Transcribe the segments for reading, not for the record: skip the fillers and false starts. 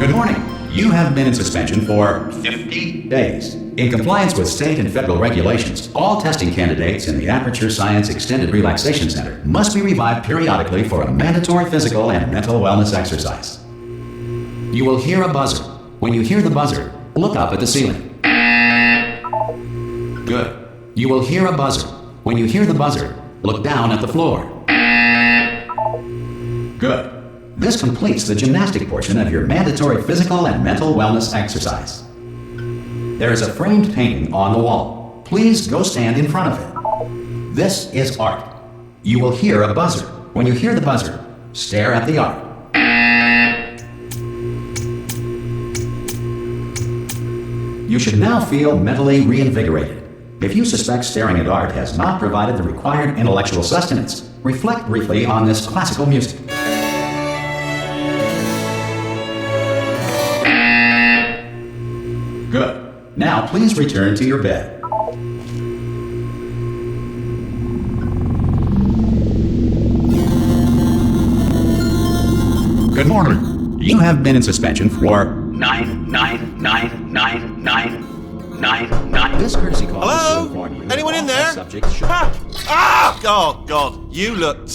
Good morning. You have been in suspension for 50 days. In compliance with state and federal regulations, all testing candidates in the Aperture Science Extended Relaxation Center must be revived periodically for a mandatory physical and mental wellness exercise. You will hear a buzzer. When you hear the buzzer, look up at the ceiling. Good. You will hear a buzzer. When you hear the buzzer, look down at the floor. Good. This completes the gymnastic portion of your mandatory physical and mental wellness exercise. There is a framed painting on the wall. Please go stand in front of it. This is art. You will hear a buzzer. When you hear the buzzer, stare at the art. You should now feel mentally reinvigorated. If you suspect staring at art has not provided the required intellectual sustenance, reflect briefly on this classical music. Good. Now please return to your bed. Good morning. You have been in suspension for 9999999. This courtesy call is to inform you. Anyone in there? Oh God! You look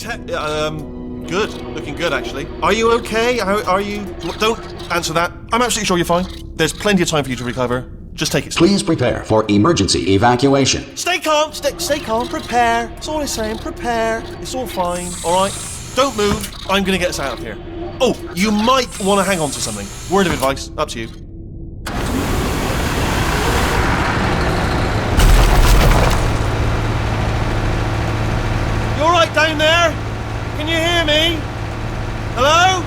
good. Looking good, actually. Are you okay? Are you? Don't answer that. I'm absolutely sure you're fine. There's plenty of time for you to recover. Just take it slow. Please prepare for emergency evacuation. Stay calm. Stay calm. Prepare. That's all I'm saying. Prepare. It's all fine. All right. Don't move. I'm gonna get us out of here. Oh, you might want to hang on to something. Word of advice. Up to you. You all right down there? Can you hear me? Hello?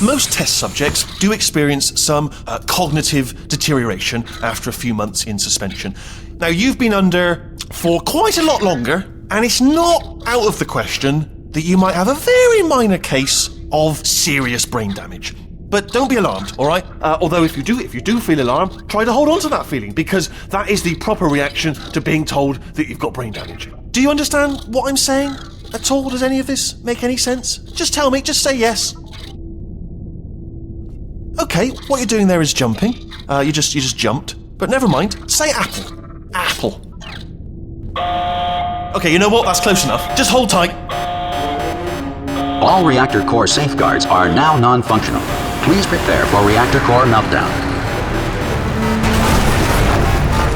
Most test subjects do experience some cognitive deterioration after a few months in suspension. Now, you've been under for quite a lot longer, and it's not out of the question that you might have a very minor case of serious brain damage. But don't be alarmed, all right? Although if you do feel alarmed, try to hold on to that feeling, because that is the proper reaction to being told that you've got brain damage. Do you understand what I'm saying at all? Does any of this make any sense? Just tell me, just say yes. Okay, what you're doing there is jumping. You just jumped. But never mind. Say apple. Apple. Okay, you know what? That's close enough. Just hold tight. All reactor core safeguards are now non-functional. Please prepare for reactor core meltdown.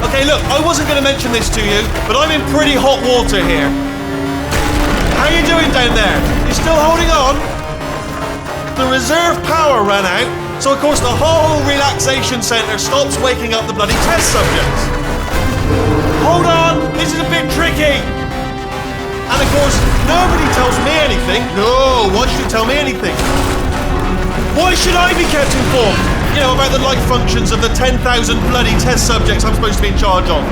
Okay, look, I wasn't going to mention this to you, but I'm in pretty hot water here. How you doing down there? You still holding on? The reserve power ran out, so of course the whole relaxation centre stops waking up the bloody test subjects. Hold on, this is a bit tricky. And of course, nobody tells me anything. No, why should you tell me anything? Why should I be kept informed? You know, about the life functions of the 10,000 bloody test subjects I'm supposed to be in charge of.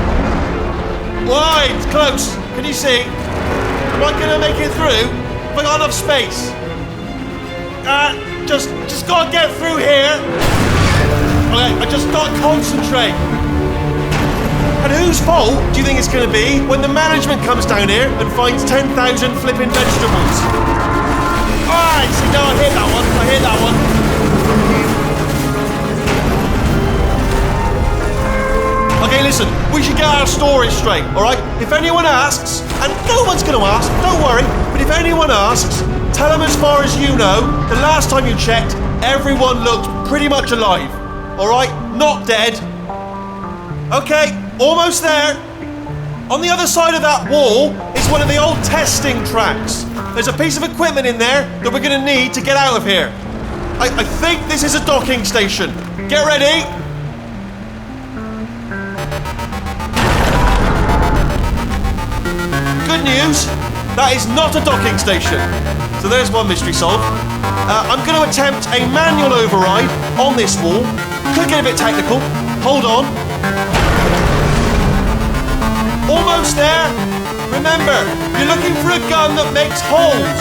Why? It's close. Can you see? Am I going to make it through? Have I got enough space? Just gotta get through here. Okay, I just gotta concentrate. And whose fault do you think it's gonna be when the management comes down here and finds 10,000 flipping vegetables? Alright, see, no, I hear that one. Okay, listen, we should get our stories straight, alright? If anyone asks, and no one's gonna ask, don't worry, but if anyone asks, tell them as far as you know, the last time you checked, everyone looked pretty much alive. Alright? Not dead. Okay, almost there. On the other side of that wall is one of the old testing tracks. There's a piece of equipment in there that we're going to need to get out of here. I think this is a docking station. Get ready. Good news, that is not a docking station. So there's one mystery solved. I'm going to attempt a manual override on this wall. Could get a bit technical. Hold on. Almost there. Remember, you're looking for a gun that makes holes.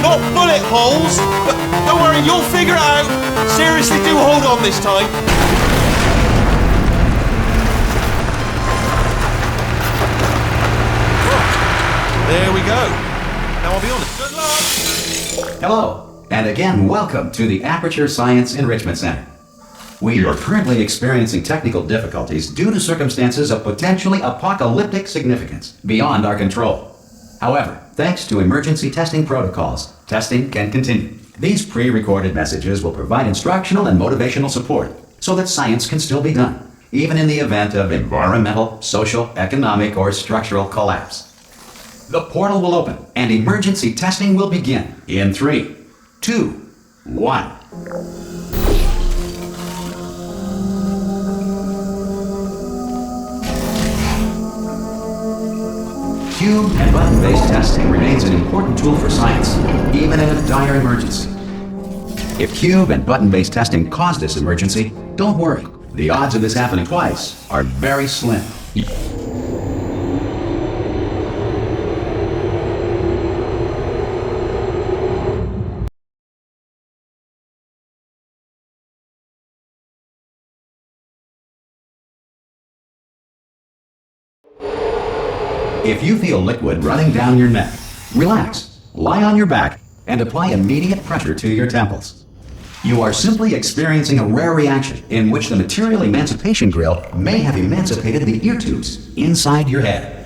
Not bullet holes, but don't worry, you'll figure it out. Seriously, do hold on this time. There we go. Now I'll be honest. Good luck! Hello, and again, welcome to the Aperture Science Enrichment Center. We are currently experiencing technical difficulties due to circumstances of potentially apocalyptic significance beyond our control. However, thanks to emergency testing protocols, testing can continue. These pre-recorded messages will provide instructional and motivational support so that science can still be done, even in the event of environmental, social, economic, or structural collapse. The portal will open and emergency testing will begin in 3, 2, 1. Cube and button-based testing remains an important tool for science, even in a dire emergency. If cube and button-based testing caused this emergency, don't worry. The odds of this happening twice are very slim. If you feel liquid running down your neck, relax, lie on your back, and apply immediate pressure to your temples. You are simply experiencing a rare reaction in which the material emancipation grill may have emancipated the ear tubes inside your head.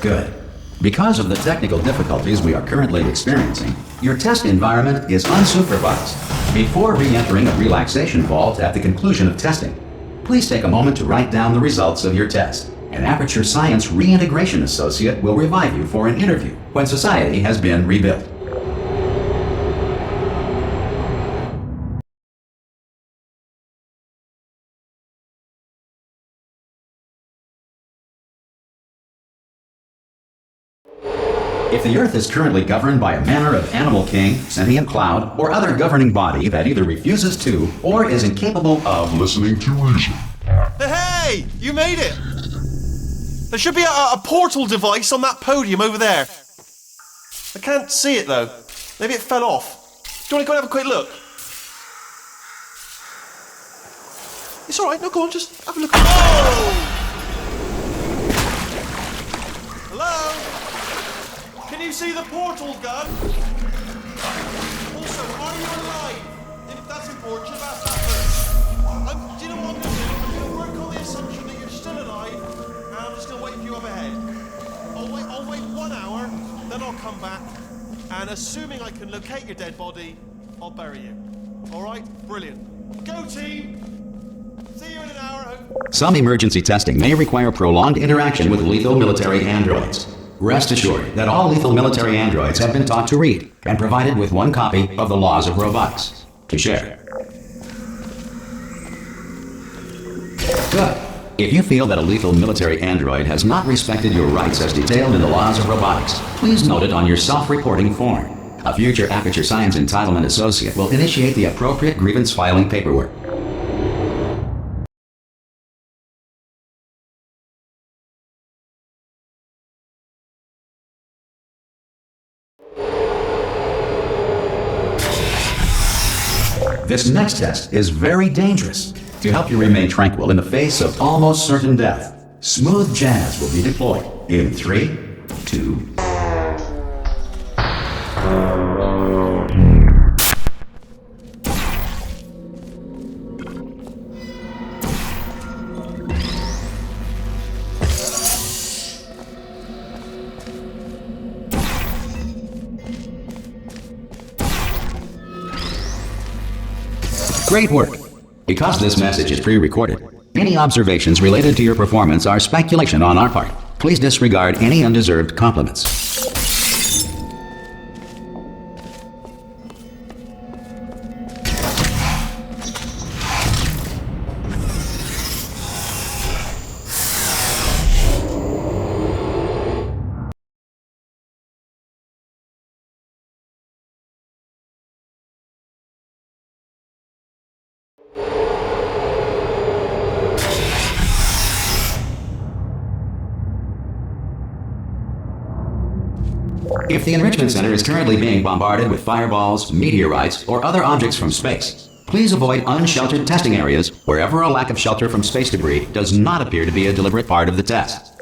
Good. Because of the technical difficulties we are currently experiencing, your test environment is unsupervised. Before re-entering a relaxation vault at the conclusion of testing, please take a moment to write down the results of your test. An Aperture Science Reintegration Associate will revive you for an interview when society has been rebuilt. If the Earth is currently governed by a manner of animal king, sentient cloud, or other governing body that either refuses to or is incapable of listening to reason. Hey! You made it! There should be a portal device on that podium over there. I can't see it though. Maybe it fell off. Do you want to go and have a quick look? It's alright, no, go on, just have a look. Oh! Hello? Can you see the portal gun? Also, are you alive? If that's important, should have asked that first. Do you know what I'm going to do? I'm going to work on the assumption that you're still alive, and I'm just going to wait for you up ahead. I'll wait 1 hour, then I'll come back, and assuming I can locate your dead body, I'll bury you. Alright? Brilliant. Go team! See you in an hour. Some emergency testing may require prolonged interaction with lethal military androids. Rest assured that all lethal military androids have been taught to read and provided with 1 copy of the Laws of Robotics to share. Good. If you feel that a lethal military android has not respected your rights as detailed in the Laws of Robotics, please note it on your self-reporting form. A future Aperture Science Entitlement Associate will initiate the appropriate grievance filing paperwork. This next test is very dangerous. To help you remain tranquil in the face of almost certain death, smooth jazz will be deployed in 3, 2, Great work! Because this message is pre-recorded, any observations related to your performance are speculation on our part. Please disregard any undeserved compliments. If the Enrichment Center is currently being bombarded with fireballs, meteorites, or other objects from space, please avoid unsheltered testing areas wherever a lack of shelter from space debris does not appear to be a deliberate part of the test.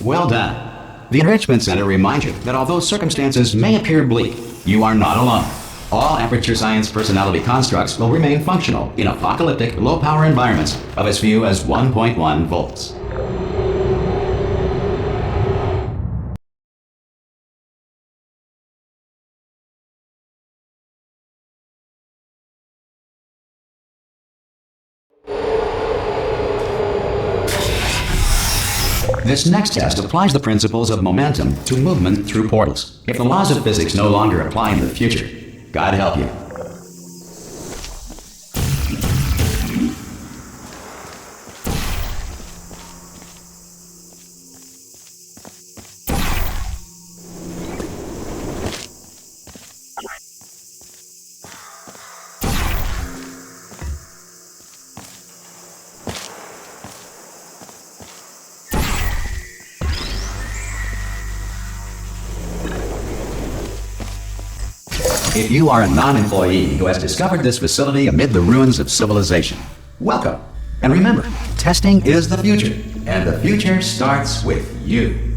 Well done. The Enrichment Center reminds you that although circumstances may appear bleak, you are not alone. All Aperture Science personality constructs will remain functional in apocalyptic, low-power environments of as few as 1.1 volts. This next test applies the principles of momentum to movement through portals. If the laws of physics no longer apply in the future, God help you. If you are a non-employee who has discovered this facility amid the ruins of civilization, welcome. And remember, testing is the future, and the future starts with you.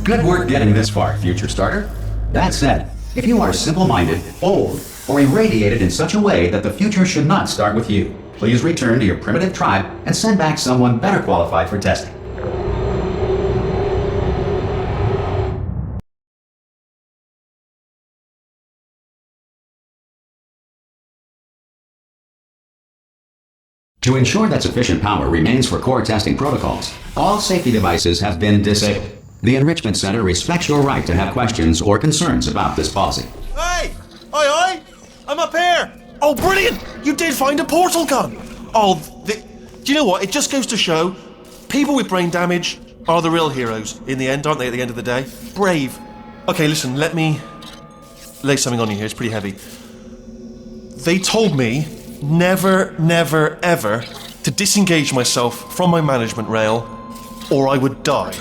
Good work getting this far, future starter. That said, if you are simple-minded, old, or irradiated in such a way that the future should not start with you, please return to your primitive tribe and send back someone better qualified for testing. To ensure that sufficient power remains for core testing protocols, all safety devices have been disabled. The Enrichment Center respects your right to have questions or concerns about this policy. Hey! Aye! I'm up here! Oh, brilliant! You did find a portal gun! Oh, do you know what? It just goes to show, people with brain damage are the real heroes in the end, aren't they, at the end of the day? Brave. Okay, listen, let me lay something on you here. It's pretty heavy. They told me never, never, ever to disengage myself from my management rail or I would die.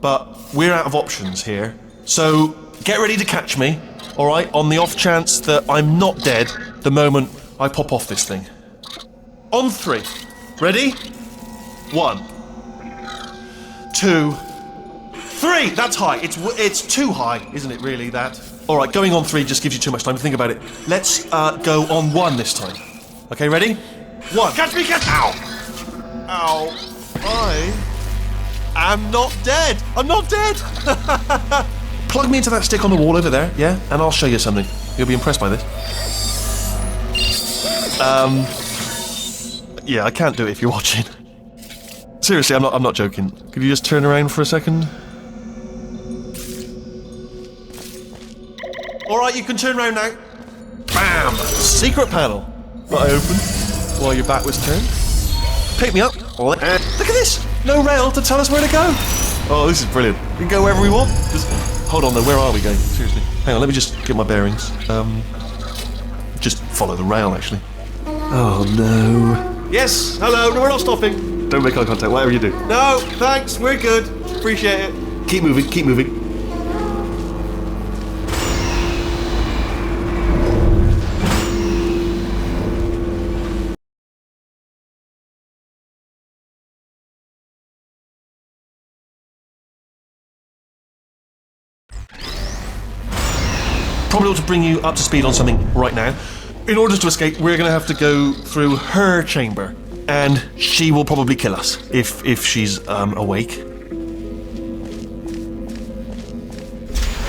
But we're out of options here, so get ready to catch me, alright, on the off chance that I'm not dead the moment I pop off this thing. On 3. Ready? 1, 2, 3! That's high. It's too high, isn't it, really, that? Alright, going on 3 just gives you too much time to think about it. Let's go on 1 this time. Okay, ready? 1. Catch me, catch! Ow! Ow. I'm not dead! I'm not dead! Plug me into that stick on the wall over there, yeah? And I'll show you something. You'll be impressed by this. Yeah, I can't do it if you're watching. Seriously, I'm not joking. Could you just turn around for a second? Alright, you can turn around now. Bam! Secret panel. That I opened while your back was turned. Pick me up. Look at this! No rail to tell us where to go. Oh, this is brilliant. We can go wherever we want. Just hold on though, where are we going? Seriously. Hang on, let me just get my bearings. Just follow the rail, actually. Oh no. Yes, hello, no, we're not stopping. Don't make eye contact, whatever you do. No, thanks, we're good. Appreciate it. Keep moving, keep moving. Probably ought to bring you up to speed on something right now. In order to escape, we're going to have to go through her chamber, and she will probably kill us if she's awake.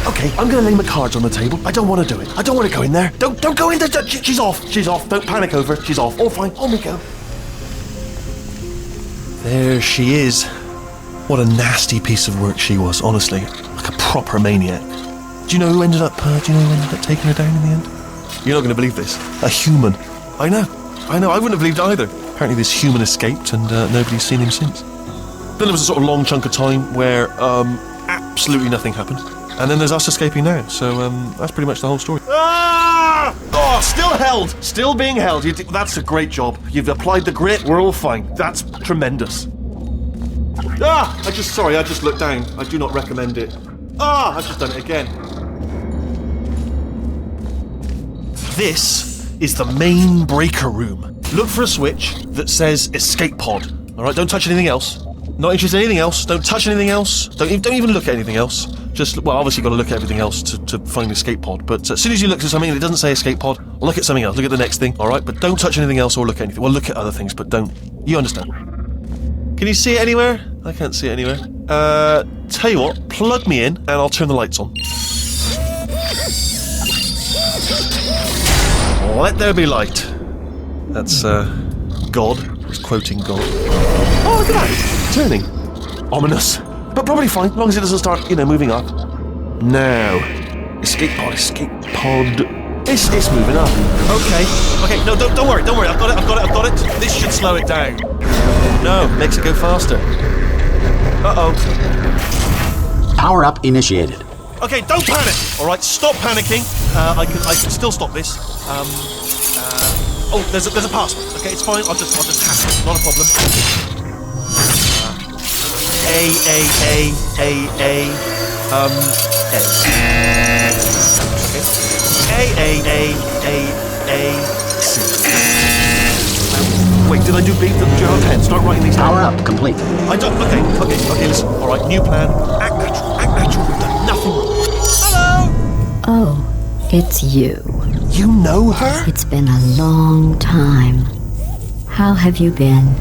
Okay, I'm going to lay my cards on the table. I don't want to do it. I don't want to go in there. Don't go in there. She's off. She's off. Don't panic over her. She's off. All fine. On we go. There she is. What a nasty piece of work she was, honestly. Like a proper maniac. Do you know who ended up taking her down in the end? You're not going to believe this. A human. I know. I wouldn't have believed it either. Apparently this human escaped and nobody's seen him since. Then there was a sort of long chunk of time where absolutely nothing happened. And then there's us escaping now. So that's pretty much the whole story. Ah! Oh, still held. Still being held. That's a great job. You've applied the grit. We're all fine. That's tremendous. Ah! I just looked down. I do not recommend it. Ah! I've just done it again. This is the main breaker room. Look for a switch that says escape pod. Alright, don't touch anything else. Not interested in anything else. Don't touch anything else. Don't even look at anything else. Just, well, obviously you've got to look at everything else to find the escape pod. But as soon as you look at something and it doesn't say escape pod, look at something else. Look at the next thing, alright? But don't touch anything else or look at anything. Well, look at other things, but don't. You understand. Can you see it anywhere? I can't see it anywhere. Tell you what, plug me in and I'll turn the lights on. Let there be light. That's, God. I was quoting God. Oh, look at that. Turning. Ominous. But probably fine, as long as it doesn't start, moving up. Now. Escape pod. It's moving up. Okay, no, don't worry. I've got it. This should slow it down. No, makes it go faster. Uh-oh. Power up initiated. Okay, don't panic. All right, stop panicking. I can still stop this. Oh, there's a password. Okay, it's fine. I'll just hack it. Not a problem. A. Okay. C. Wait, did I do B? Did you have a pen? Start writing these down. Power up complete. I don't. Okay. Listen. All right, new plan. Act natural. We've done nothing wrong. Hello. Oh, it's you. You know her? It's been a long time. How have you been?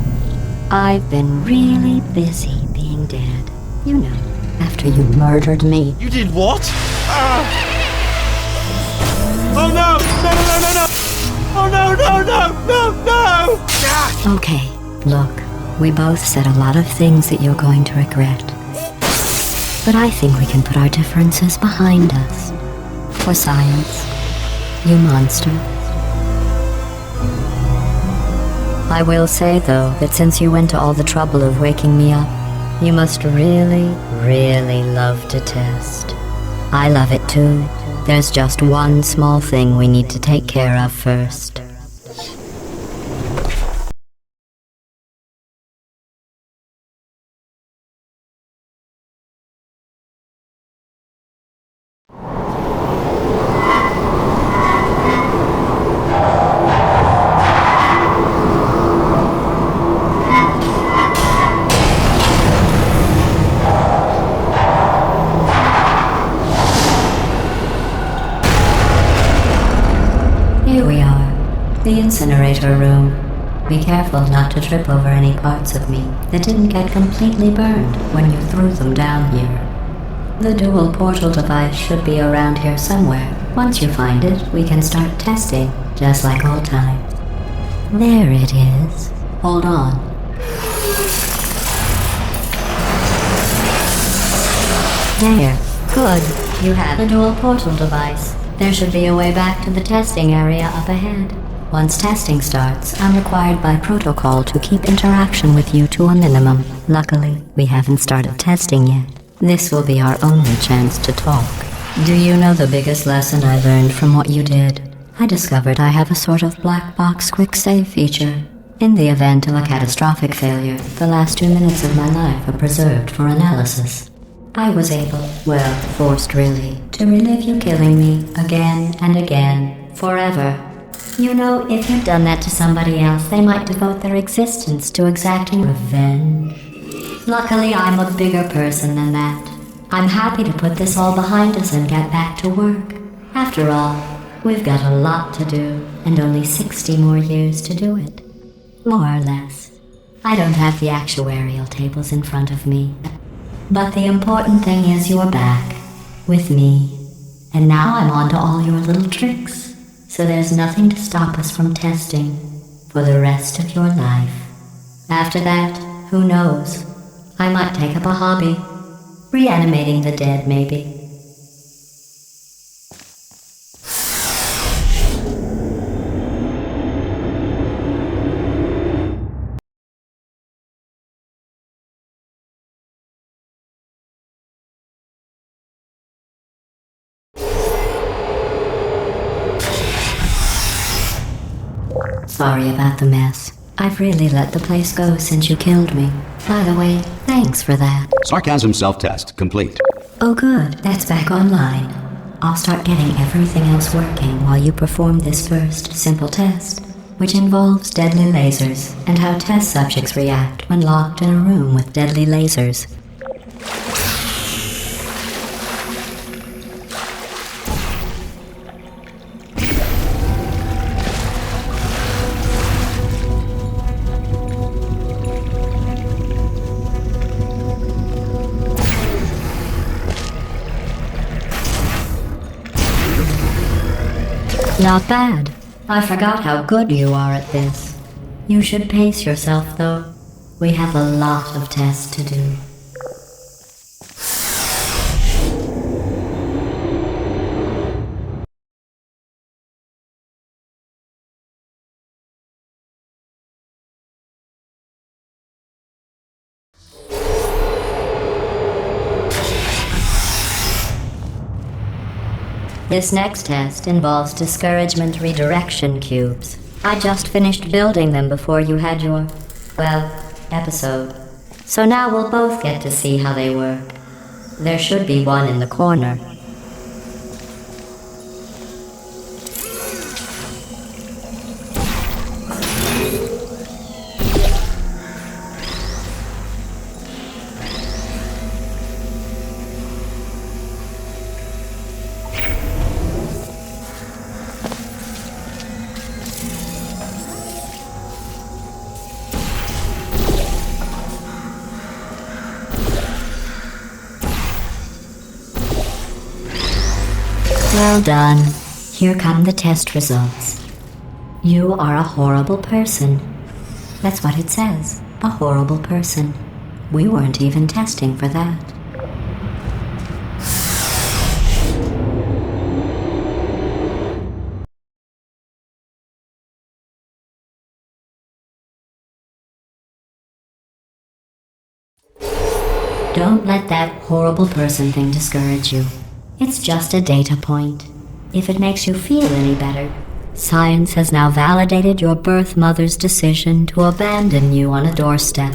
I've been really busy being dead. You know, after you murdered me. You did what? Oh no! No! Oh no! Ah! Okay, look, we both said a lot of things that you're going to regret. But I think we can put our differences behind us. For science, you monster. I will say, though, that since you went to all the trouble of waking me up, you must really, really love to test. I love it too. There's just one small thing we need to take care of first. Here we are, the incinerator room. Be careful not to trip over any parts of me that didn't get completely burned when you threw them down here. The dual portal device should be around here somewhere. Once you find it, we can start testing, just like old times. There it is. Hold on. There. Good. You have the dual portal device. There should be a way back to the testing area up ahead. Once testing starts, I'm required by protocol to keep interaction with you to a minimum. Luckily, we haven't started testing yet. This will be our only chance to talk. Do you know the biggest lesson I learned from what you did? I discovered I have a sort of black box quick save feature. In the event of a catastrophic failure, the last 2 minutes of my life are preserved for analysis. I was able, well, forced really, to relive you killing me again and again, forever. You know, if you'd done that to somebody else, they might devote their existence to exacting revenge. Luckily, I'm a bigger person than that. I'm happy to put this all behind us and get back to work. After all, we've got a lot to do, and only 60 more years to do it. More or less. I don't have the actuarial tables in front of me. But the important thing is you're back, with me. And now I'm on to all your little tricks. So there's nothing to stop us from testing for the rest of your life. After that, who knows? I might take up a hobby. Reanimating the dead, maybe. Sorry about the mess. I've really let the place go since you killed me. By the way, thanks for that. Sarcasm self-test complete. Oh good, that's back online. I'll start getting everything else working while you perform this first simple test, which involves deadly lasers and how test subjects react when locked in a room with deadly lasers. Not bad. I forgot how good you are at this. You should pace yourself, though. We have a lot of tests to do. This next test involves discouragement redirection cubes. I just finished building them before you had your, well, episode. So now we'll both get to see how they work. There should be one in the corner. Well done. Here come the test results. You are a horrible person. That's what it says. A horrible person. We weren't even testing for that. Don't let that horrible person thing discourage you. It's just a data point. If it makes you feel any better, science has now validated your birth mother's decision to abandon you on a doorstep.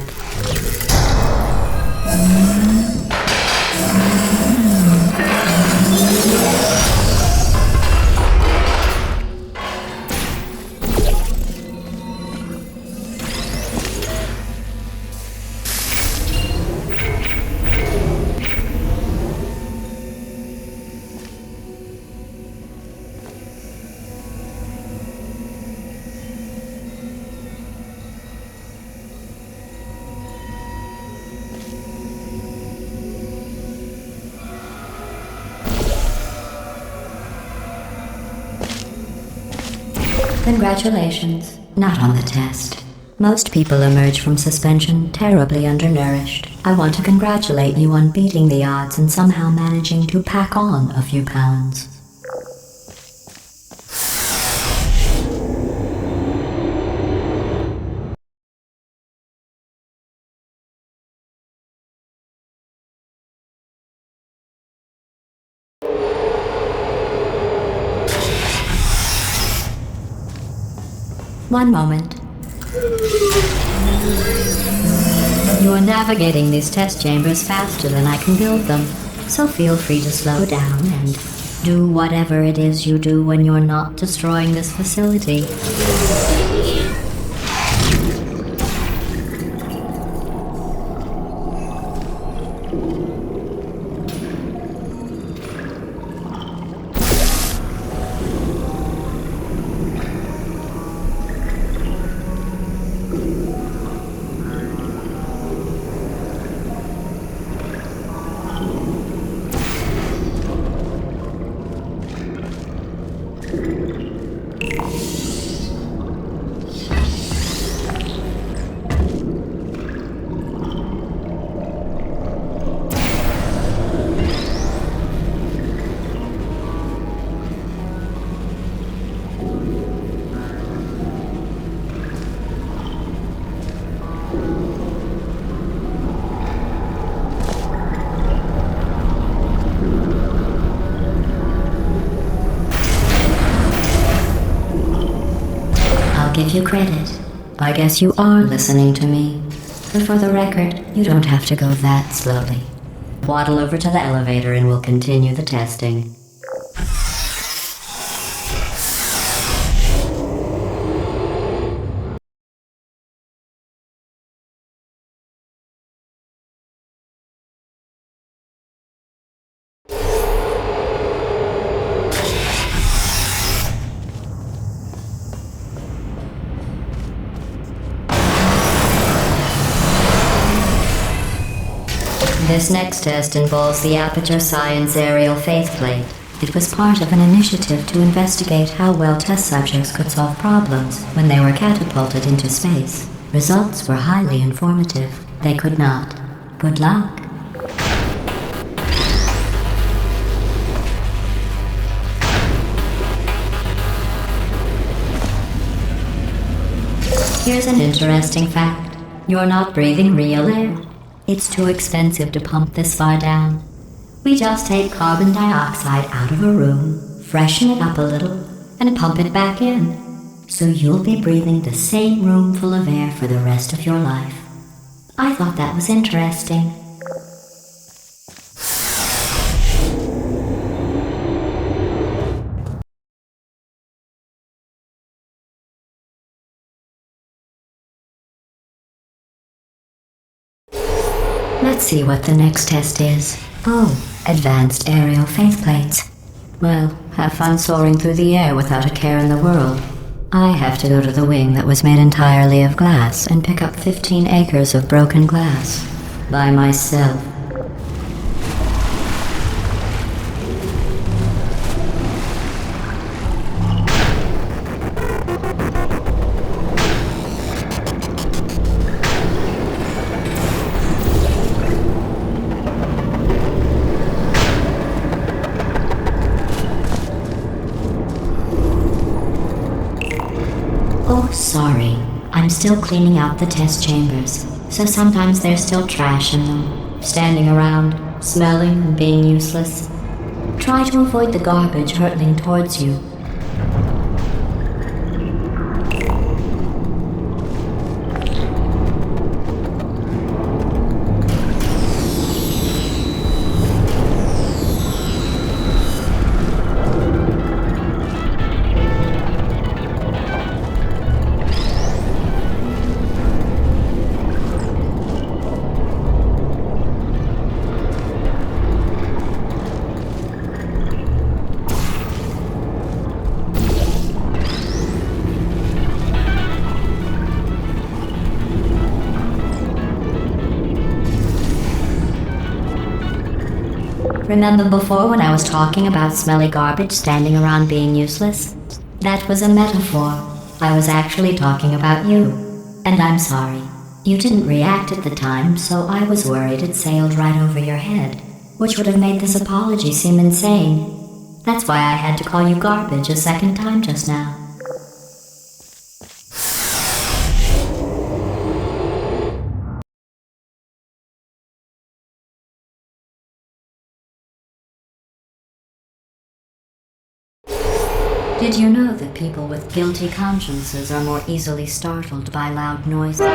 Congratulations. Not on the test. Most people emerge from suspension terribly undernourished. I want to congratulate you on beating the odds and somehow managing to pack on a few pounds. One moment. You are navigating these test chambers faster than I can build them, so feel free to slow down and do whatever it is you do when you're not destroying this facility. Give you credit. I guess you are listening to me. But for the record, you don't have to go that slowly. Waddle over to the elevator and we'll continue the testing. This next test involves the Aperture Science Aerial Faceplate. It was part of an initiative to investigate how well test subjects could solve problems when they were catapulted into space. Results were highly informative. They could not. Good luck. Here's an interesting fact. You're not breathing real air. It's too expensive to pump this far down. We just take carbon dioxide out of a room, freshen it up a little, and pump it back in. So you'll be breathing the same room full of air for the rest of your life. I thought that was interesting. Let's see what the next test is. Oh, advanced aerial faceplates. Well, have fun soaring through the air without a care in the world. I have to go to the wing that was made entirely of glass and pick up 15 acres of broken glass. By myself. Oh, sorry. I'm still cleaning out the test chambers, so sometimes there's still trash in them, standing around, smelling and being useless. Try to avoid the garbage hurtling towards you. Remember before when I was talking about smelly garbage standing around being useless? That was a metaphor. I was actually talking about you. And I'm sorry. You didn't react at the time, so I was worried it sailed right over your head, which would have made this apology seem insane. That's why I had to call you garbage a second time just now. Did you know that people with guilty consciences are more easily startled by loud noises?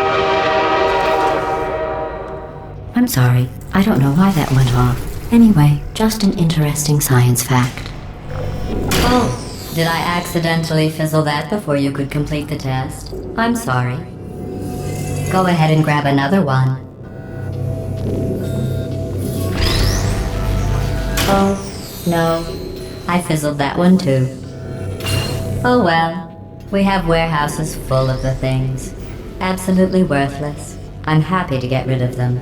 I'm sorry, I don't know why that went off. Anyway, just an interesting science fact. Oh, did I accidentally fizzle that before you could complete the test? I'm sorry. Go ahead and grab another one. Oh, no. I fizzled that one too. Oh well. We have warehouses full of the things. Absolutely worthless. I'm happy to get rid of them.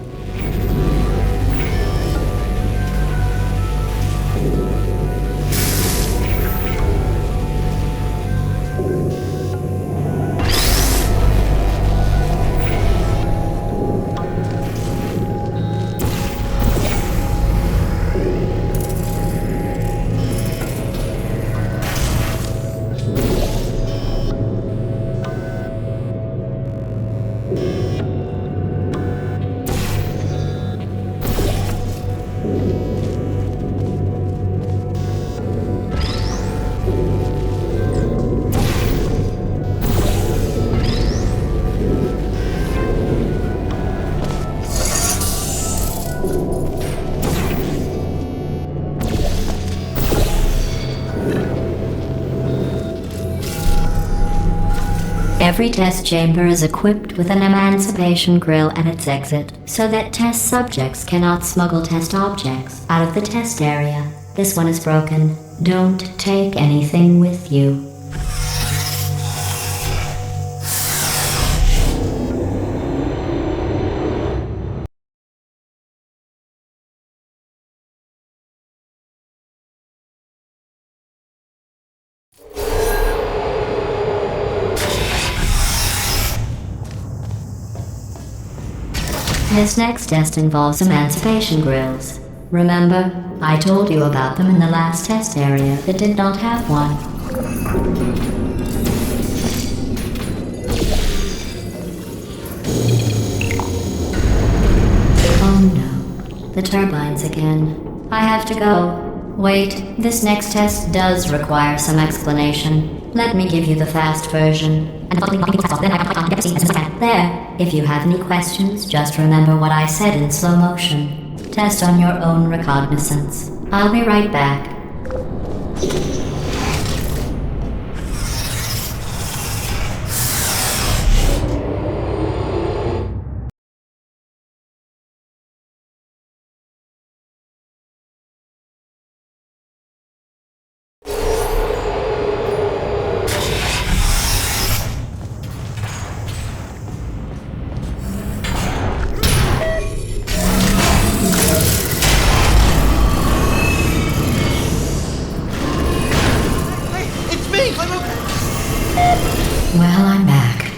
Every test chamber is equipped with an emancipation grill at its exit, so that test subjects cannot smuggle test objects out of the test area. This one is broken. Don't take anything with you. This next test involves emancipation grills. Remember, I told you about them in the last test area that did not have one. Oh no, the turbines again. I have to go. Wait, this next test does require some explanation. Let me give you the fast version. There. If you have any questions, just remember what I said in slow motion. Test on your own recognizance. I'll be right back. Well, I'm back.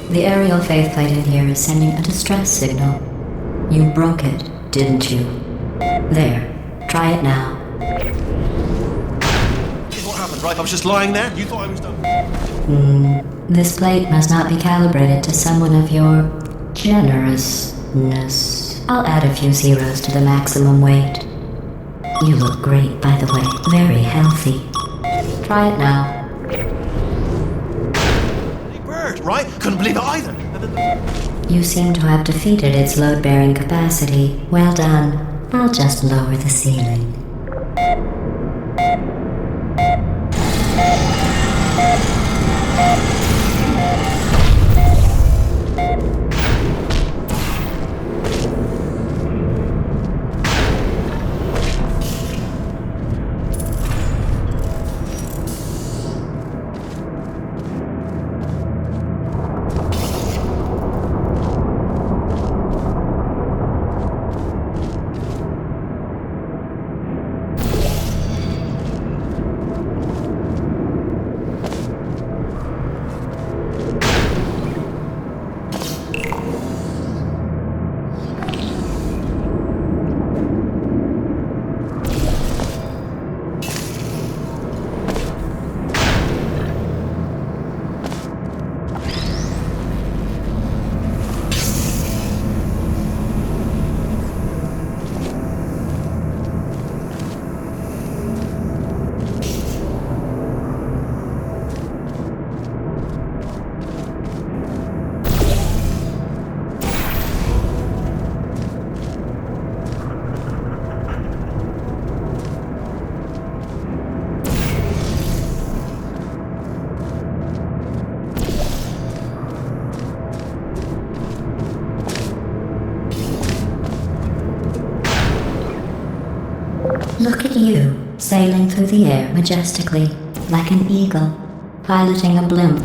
The aerial faith plate in here is sending a distress signal. You broke it, didn't you? There. Try it now. What happened, right? I was just lying there. You thought I was done. This plate must not be calibrated to someone of your generousness. I'll add a few zeros to the maximum weight. You look great, by the way. Very healthy. Try it now. Right? Couldn't believe it either. You seem to have defeated its load-bearing capacity. Well done. I'll just lower the ceiling. sailing through the air majestically, like an eagle, piloting a blimp.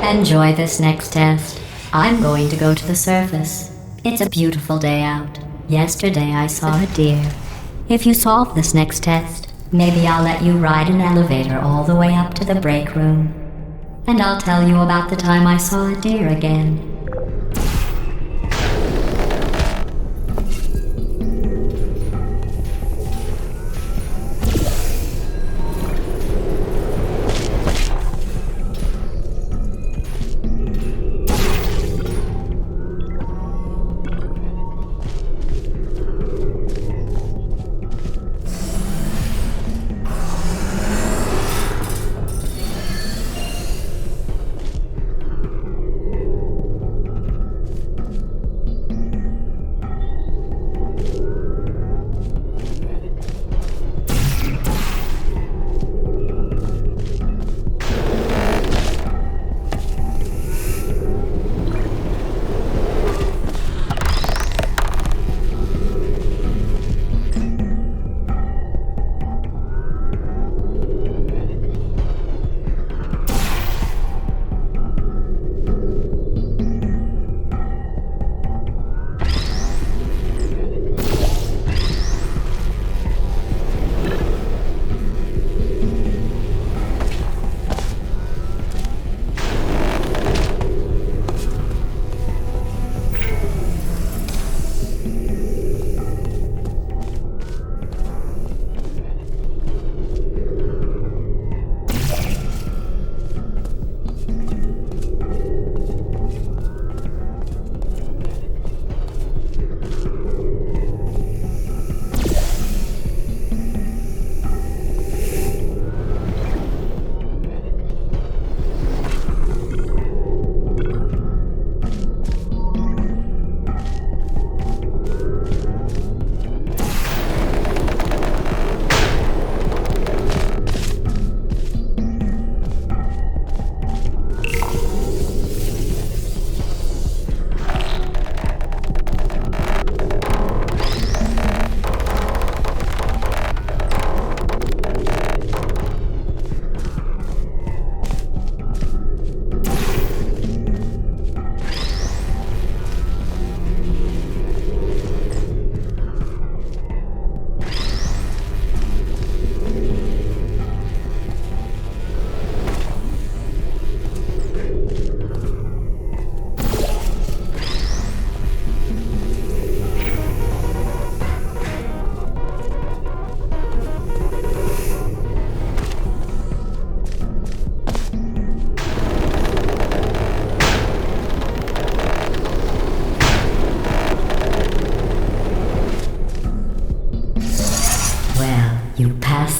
Enjoy this next test. I'm going to go to the surface. It's a beautiful day out. Yesterday I saw a deer. If you solve this next test, maybe I'll let you ride an elevator all the way up to the break room. And I'll tell you about the time I saw a deer again.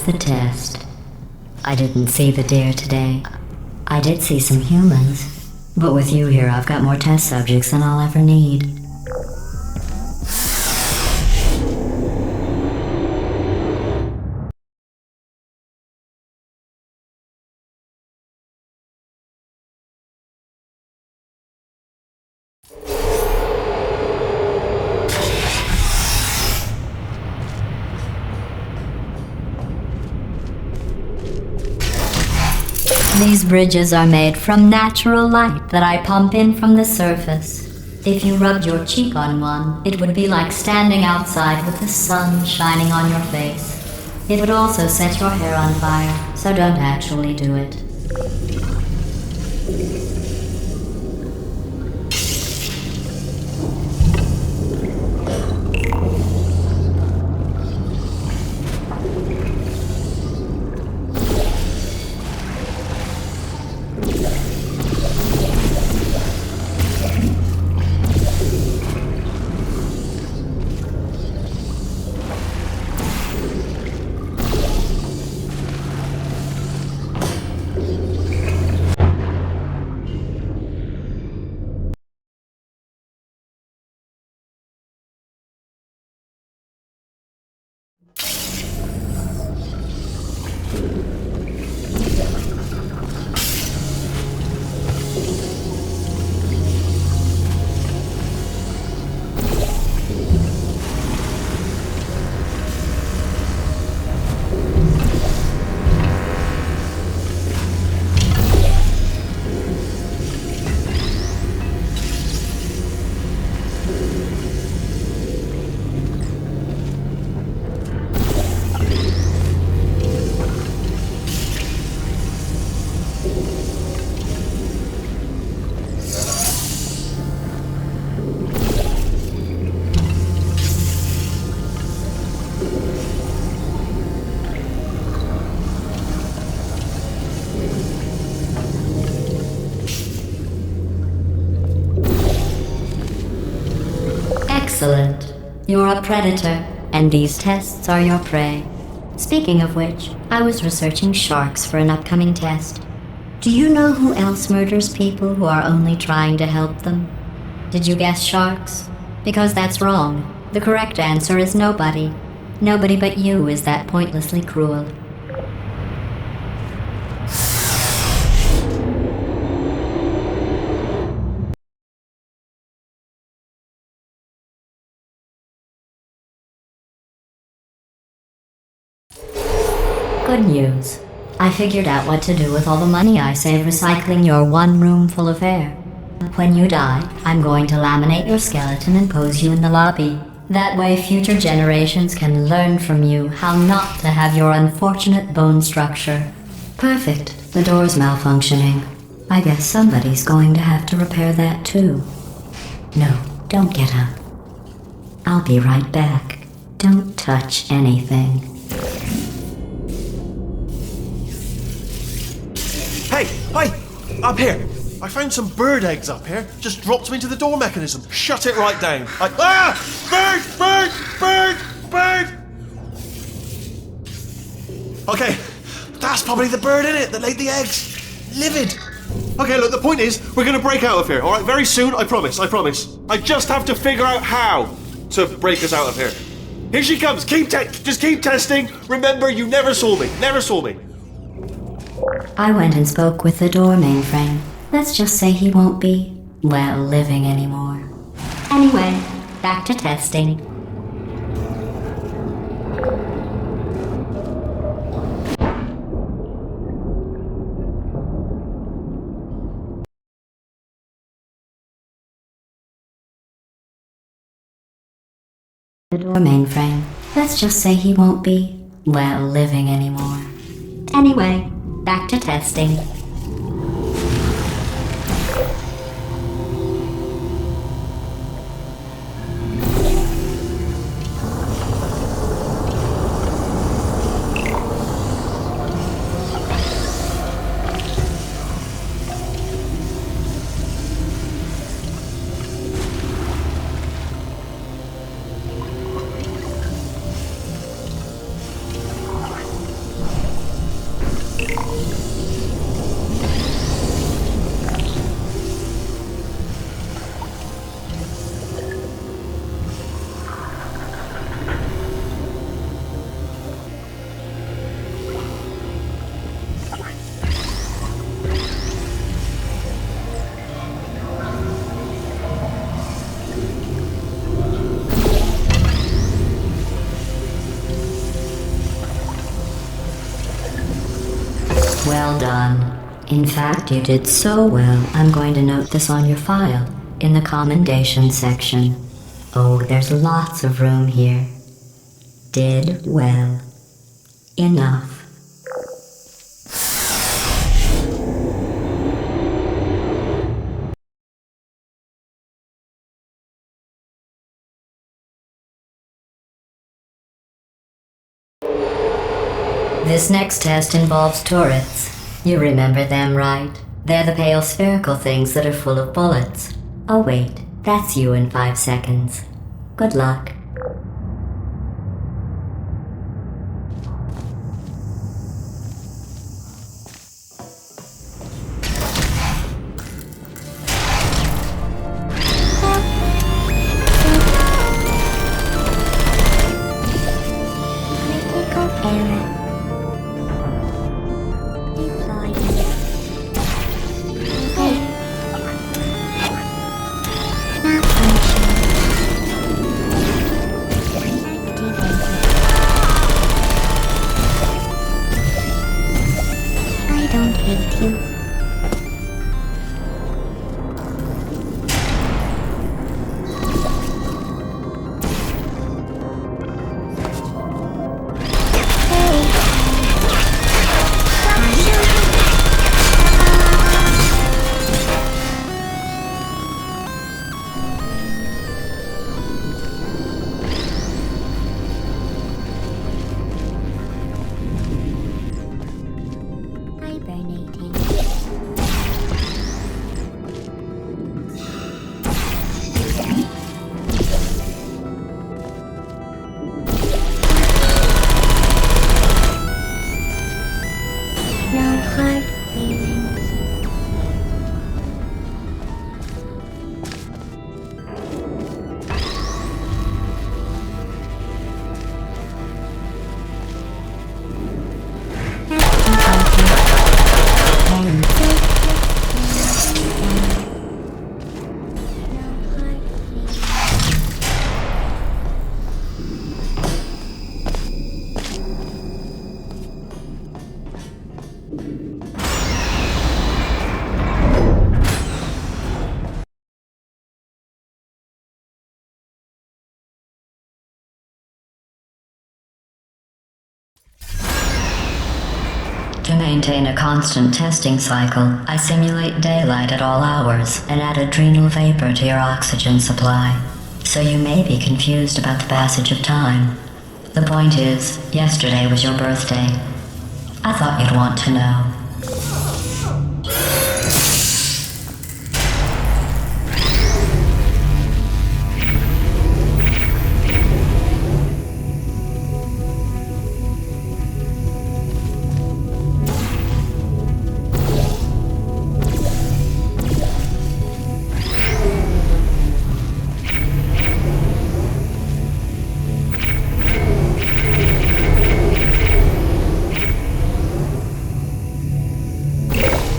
The test. I didn't see the deer today. I did see some humans, but with you here I've got more test subjects than I'll ever need. These bridges are made from natural light that I pump in from the surface. If you rubbed your cheek on one, it would be like standing outside with the sun shining on your face. It would also set your hair on fire, so don't actually do it. Excellent. You're a predator, and these tests are your prey. Speaking of which, I was researching sharks for an upcoming test. Do you know who else murders people who are only trying to help them? Did you guess sharks? Because that's wrong. The correct answer is nobody. Nobody but you is that pointlessly cruel. Good news. I figured out what to do with all the money I save recycling your one room full of air. When you die, I'm going to laminate your skeleton and pose you in the lobby. That way future generations can learn from you how not to have your unfortunate bone structure. Perfect. The door's malfunctioning. I guess somebody's going to have to repair that too. No, don't get up. I'll be right back. Don't touch anything. Hey, up here. I found some bird eggs up here. Just dropped them into the door mechanism. Shut it right down. Bird! Okay, that's probably the bird in it that laid the eggs. Livid. Okay, look, the point is, we're gonna break out of here, alright? Very soon, I promise. I just have to figure out how to break us out of here. Here she comes. Just keep testing. Remember, you never saw me. I went and spoke with the door mainframe. Let's just say he won't be, well, living anymore. Anyway, back to testing. The door mainframe. Let's just say he won't be, well, living anymore. Anyway, back to testing. Well done. In fact, you did so well, I'm going to note this on your file, in the commendation section. Oh, there's lots of room here. Did well. Enough. This next test involves turrets. You remember them, right? They're the pale spherical things that are full of bullets. Oh wait, that's you in 5 seconds. Good luck. To maintain a constant testing cycle, I simulate daylight at all hours and add adrenal vapor to your oxygen supply. So you may be confused about the passage of time. The point is, yesterday was your birthday. I thought you'd want to know.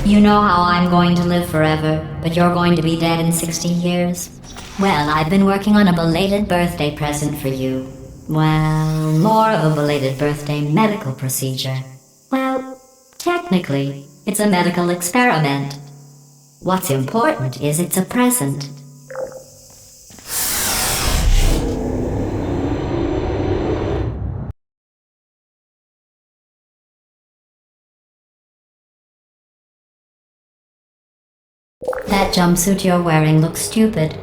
You know how I'm going to live forever, but you're going to be dead in 60 years? Well, I've been working on a belated birthday present for you. Well, more of a belated birthday medical procedure. Well, technically, it's a medical experiment. What's important is it's a present. That jumpsuit you're wearing looks stupid.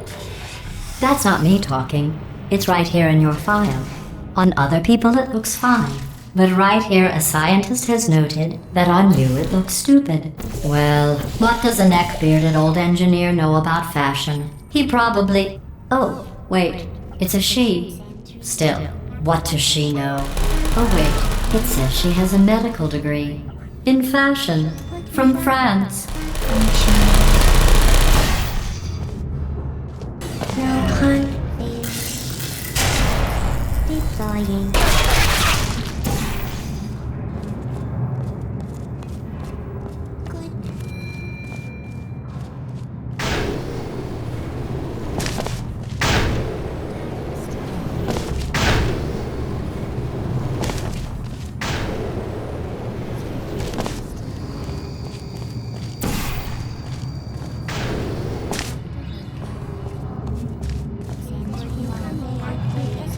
That's not me talking. It's right here in your file. On other people it looks fine. But right here a scientist has noted that on you it looks stupid. Well, what does a neck-bearded old engineer know about fashion? He probably... Oh, wait, it's a she. Still, what does she know? Oh wait, it says she has a medical degree. In fashion. From France. Deploying. Good.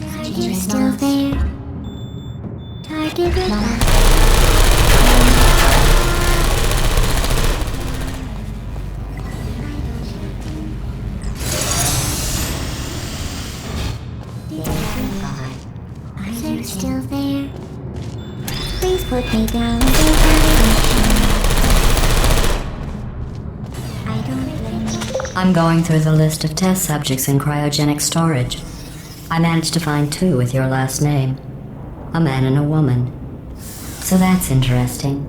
Target still there. Target with us. Search still there. Please put me down. I don't blame you. I'm going through the list of test subjects in cryogenic storage. I managed to find 2 with your last name. A man and a woman. So that's interesting.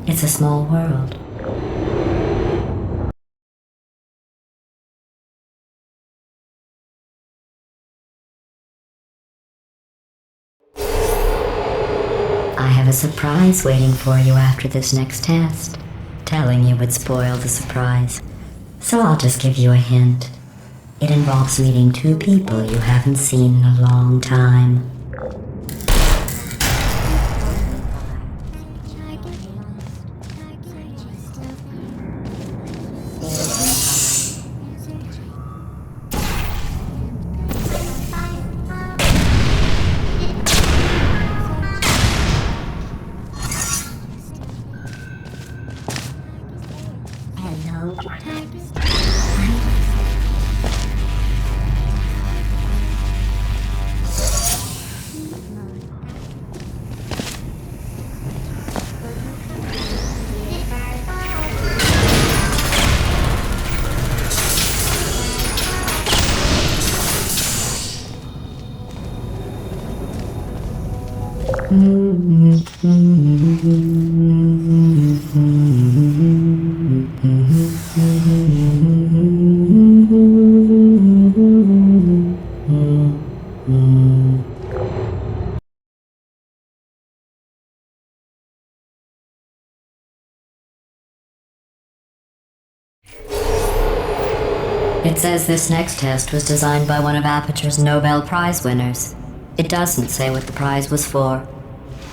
It's a small world. I have a surprise waiting for you after this next test. Telling you would spoil the surprise. So I'll just give you a hint. It involves meeting 2 people you haven't seen in a long time. Hello. It says this next test was designed by one of Aperture's Nobel Prize winners. It doesn't say what the prize was for.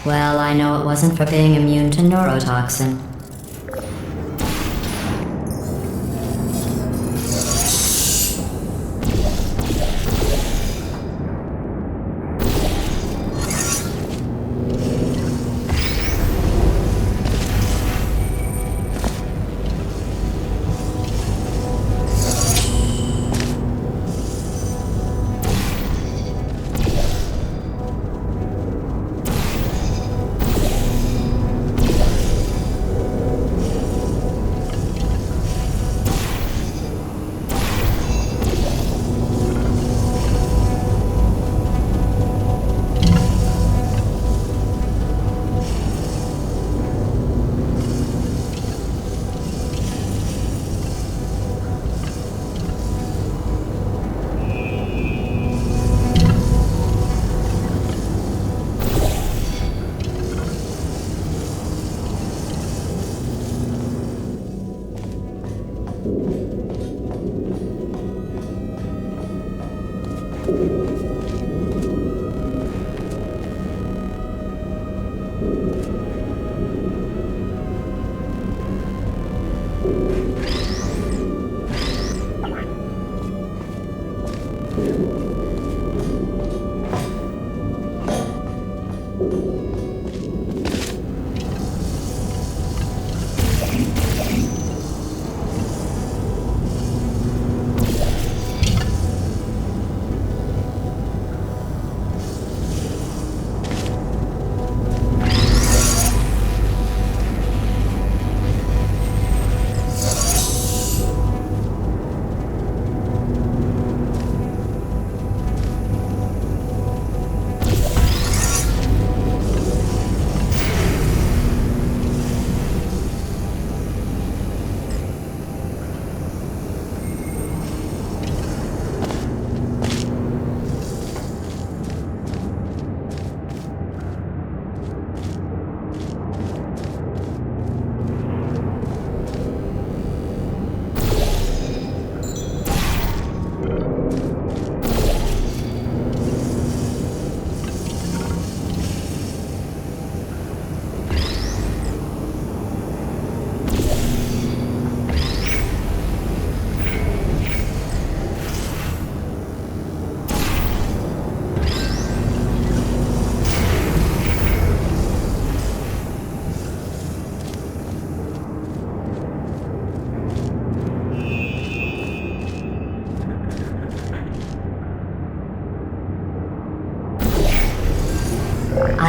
Well, I know it wasn't for being immune to neurotoxin.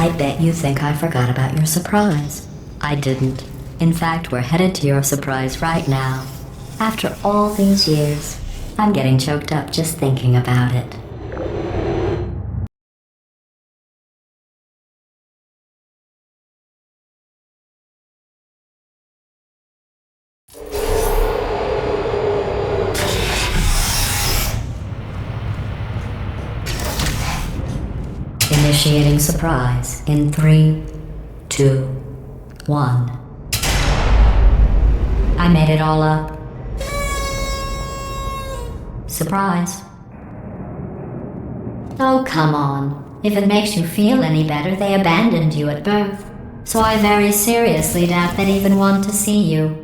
I bet you think I forgot about your surprise. I didn't. In fact, we're headed to your surprise right now. After all these years, I'm getting choked up just thinking about it. Initiating surprise in 3, 2, 1. I made it all up. Surprise. Oh, come on. If it makes you feel any better, they abandoned you at birth. So I very seriously doubt they'd even want to see you.